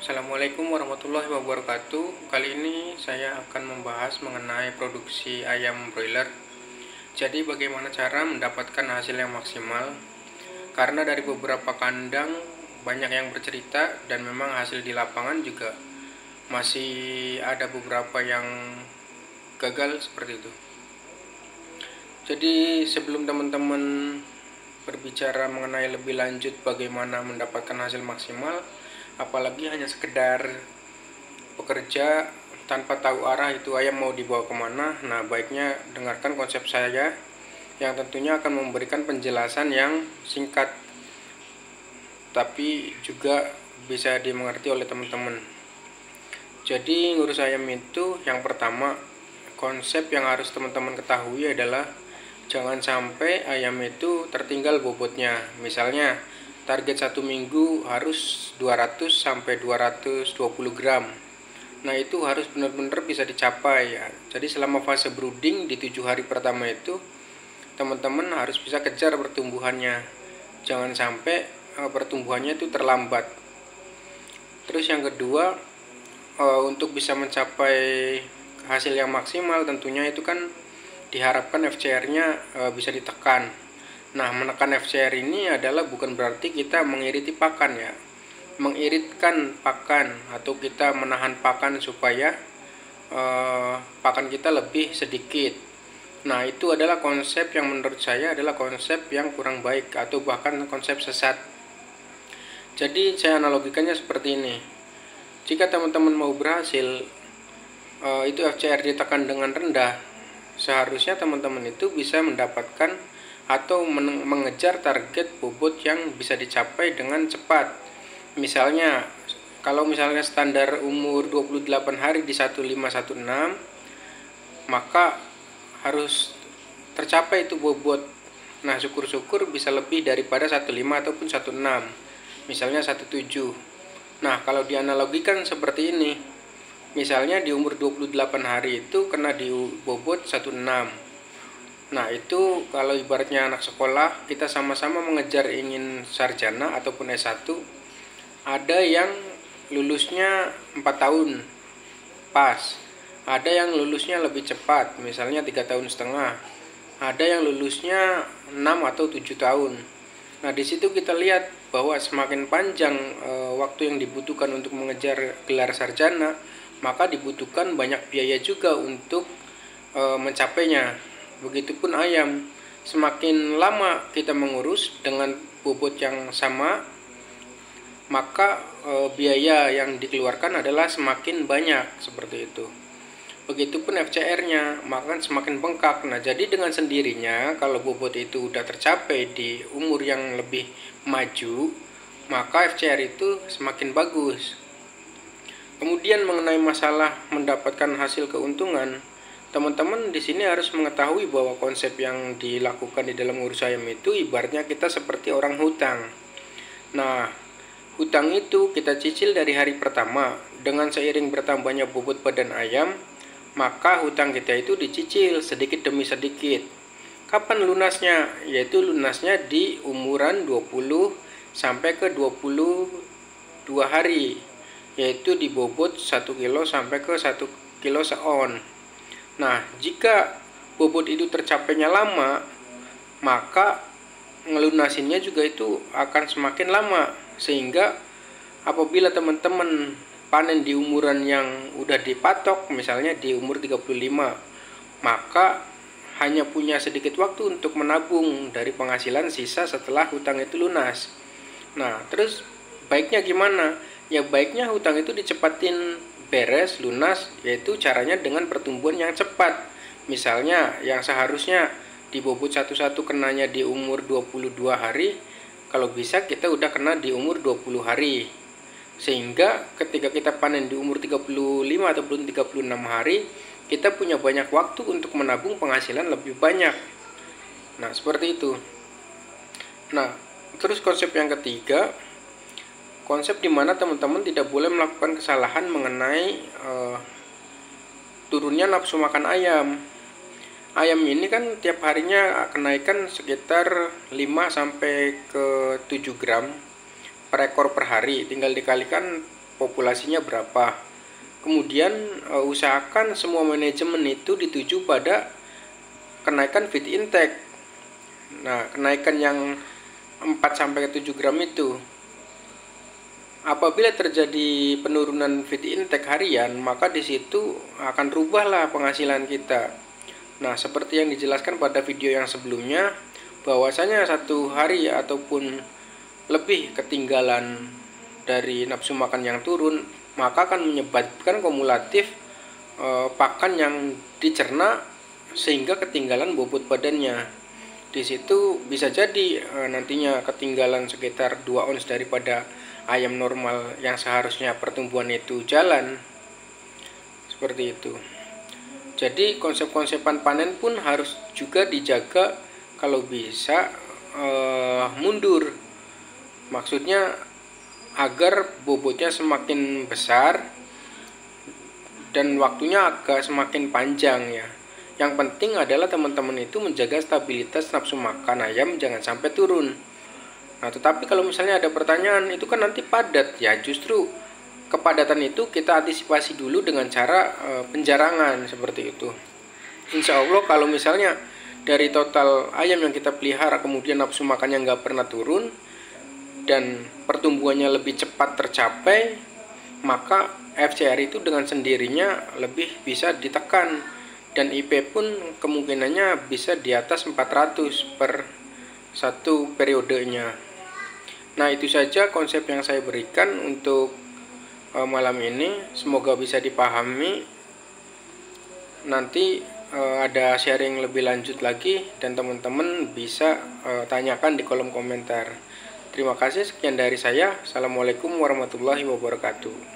Assalamualaikum warahmatullahi wabarakatuh. Kali ini saya akan membahas mengenai produksi ayam broiler. Jadi bagaimana cara mendapatkan hasil yang maksimal? Karena dari beberapa kandang banyak yang bercerita dan memang hasil di lapangan juga masih ada beberapa yang gagal seperti itu. Jadi sebelum teman-teman berbicara mengenai lebih lanjut bagaimana mendapatkan hasil maksimal, apalagi hanya sekedar bekerja tanpa tahu arah itu ayam mau dibawa kemana, nah baiknya dengarkan konsep saya yang tentunya akan memberikan penjelasan yang singkat tapi juga bisa dimengerti oleh teman-teman. Jadi ngurus ayam itu yang pertama, konsep yang harus teman-teman ketahui adalah jangan sampai ayam itu tertinggal bobotnya. Misalnya target 1 minggu harus 200 sampai 220 gram. Nah itu harus benar-benar bisa dicapai ya. Jadi selama fase brooding di 7 hari pertama itu teman-teman harus bisa kejar pertumbuhannya. Jangan sampai pertumbuhannya itu terlambat. Terus yang kedua, untuk bisa mencapai hasil yang maksimal tentunya itu kan diharapkan FCR-nya bisa ditekan. Nah, menekan FCR ini adalah bukan berarti kita mengiriti pakan ya. Mengiritkan pakan atau kita menahan pakan supaya pakan kita lebih sedikit. Nah, itu adalah konsep yang menurut saya adalah konsep yang kurang baik atau bahkan konsep sesat. Jadi, saya analogikannya seperti ini. Jika teman-teman mau berhasil itu FCR ditekan dengan rendah, seharusnya teman-teman itu bisa mendapatkan atau mengejar target bobot yang bisa dicapai dengan cepat. Misalnya kalau misalnya standar umur 28 hari di 1516, maka harus tercapai itu bobot. Nah syukur-syukur bisa lebih daripada 15 ataupun 16, misalnya 17. Nah kalau dianalogikan seperti ini, misalnya di umur 28 hari itu kena di bobot 16. Nah itu kalau ibaratnya anak sekolah, kita sama-sama mengejar ingin sarjana ataupun S1, ada yang lulusnya 4 tahun pas, ada yang lulusnya lebih cepat, misalnya 3,5 tahun, ada yang lulusnya 6 atau 7 tahun. Nah disitu kita lihat bahwa semakin panjang waktu yang dibutuhkan untuk mengejar gelar sarjana, maka dibutuhkan banyak biaya juga untuk mencapainya. Begitupun ayam, semakin lama kita mengurus dengan bobot yang sama, maka biaya yang dikeluarkan adalah semakin banyak seperti itu. Begitupun FCR-nya, maka semakin bengkak. Nah, jadi dengan sendirinya kalau bobot itu udah tercapai di umur yang lebih maju, maka FCR itu semakin bagus. Kemudian mengenai masalah mendapatkan hasil keuntungan, teman-teman di sini harus mengetahui bahwa konsep yang dilakukan di dalam ngurus ayam itu ibaratnya kita seperti orang hutang. Nah, hutang itu kita cicil dari hari pertama. Dengan seiring bertambahnya bobot badan ayam, maka hutang kita itu dicicil sedikit demi sedikit. Kapan lunasnya? Yaitu lunasnya di umuran 20 sampai ke 22 hari. Yaitu di bobot 1 kilo sampai ke 1 kilo seon. Nah, jika bobot itu tercapainya lama, maka ngelunasinnya juga itu akan semakin lama. Sehingga apabila teman-teman panen di umuran yang udah dipatok, misalnya di umur 35, maka hanya punya sedikit waktu untuk menabung dari penghasilan sisa setelah hutang itu lunas. Nah, terus baiknya gimana? Ya baiknya hutang itu dicepatin beres, lunas, yaitu caranya dengan pertumbuhan yang cepat. Misalnya yang seharusnya di bobot satu-satu kenanya di umur 22 hari, kalau bisa kita udah kena di umur 20 hari. Sehingga ketika kita panen di umur 35 ataupun 36 hari, kita punya banyak waktu untuk menabung penghasilan lebih banyak. Nah, seperti itu. Nah, terus konsep yang ketiga, konsep dimana teman-teman tidak boleh melakukan kesalahan mengenai turunnya nafsu makan ayam. Ayam ini kan tiap harinya kenaikan sekitar 5 sampai ke 7 gram per ekor per hari. Tinggal dikalikan populasinya berapa. Kemudian usahakan semua manajemen itu dituju pada kenaikan feed intake. Nah, kenaikan yang 4-7 gram itu. Apabila terjadi penurunan feed intake harian, maka di situ akan rubahlah penghasilan kita. Nah, seperti yang dijelaskan pada video yang sebelumnya, bahwasanya satu hari ataupun lebih ketinggalan dari nafsu makan yang turun, maka akan menyebabkan kumulatif pakan yang dicerna sehingga ketinggalan bobot badannya. Di situ bisa jadi nantinya ketinggalan sekitar 2 ons daripada ayam normal yang seharusnya pertumbuhan itu jalan. Seperti itu. Jadi konsep-konsepan panen pun harus juga dijaga, kalau bisa mundur. Maksudnya agar bobotnya semakin besar dan waktunya agak semakin panjang ya. Yang penting adalah teman-teman itu menjaga stabilitas nafsu makan ayam, jangan sampai turun. Nah, tetapi kalau misalnya ada pertanyaan, itu kan nanti padat ya. Justru kepadatan itu kita antisipasi dulu dengan cara penjarangan seperti itu. Insya Allah kalau misalnya dari total ayam yang kita pelihara kemudian nafsu makannya nggak pernah turun dan pertumbuhannya lebih cepat tercapai, maka FCR itu dengan sendirinya lebih bisa ditekan dan IP pun kemungkinannya bisa di atas 400 per satu periodenya. Nah, itu saja konsep yang saya berikan untuk malam ini. Semoga bisa dipahami. Nanti ada sharing lebih lanjut lagi dan teman-teman bisa tanyakan di kolom komentar. Terima kasih, sekian dari saya. Assalamualaikum warahmatullahi wabarakatuh.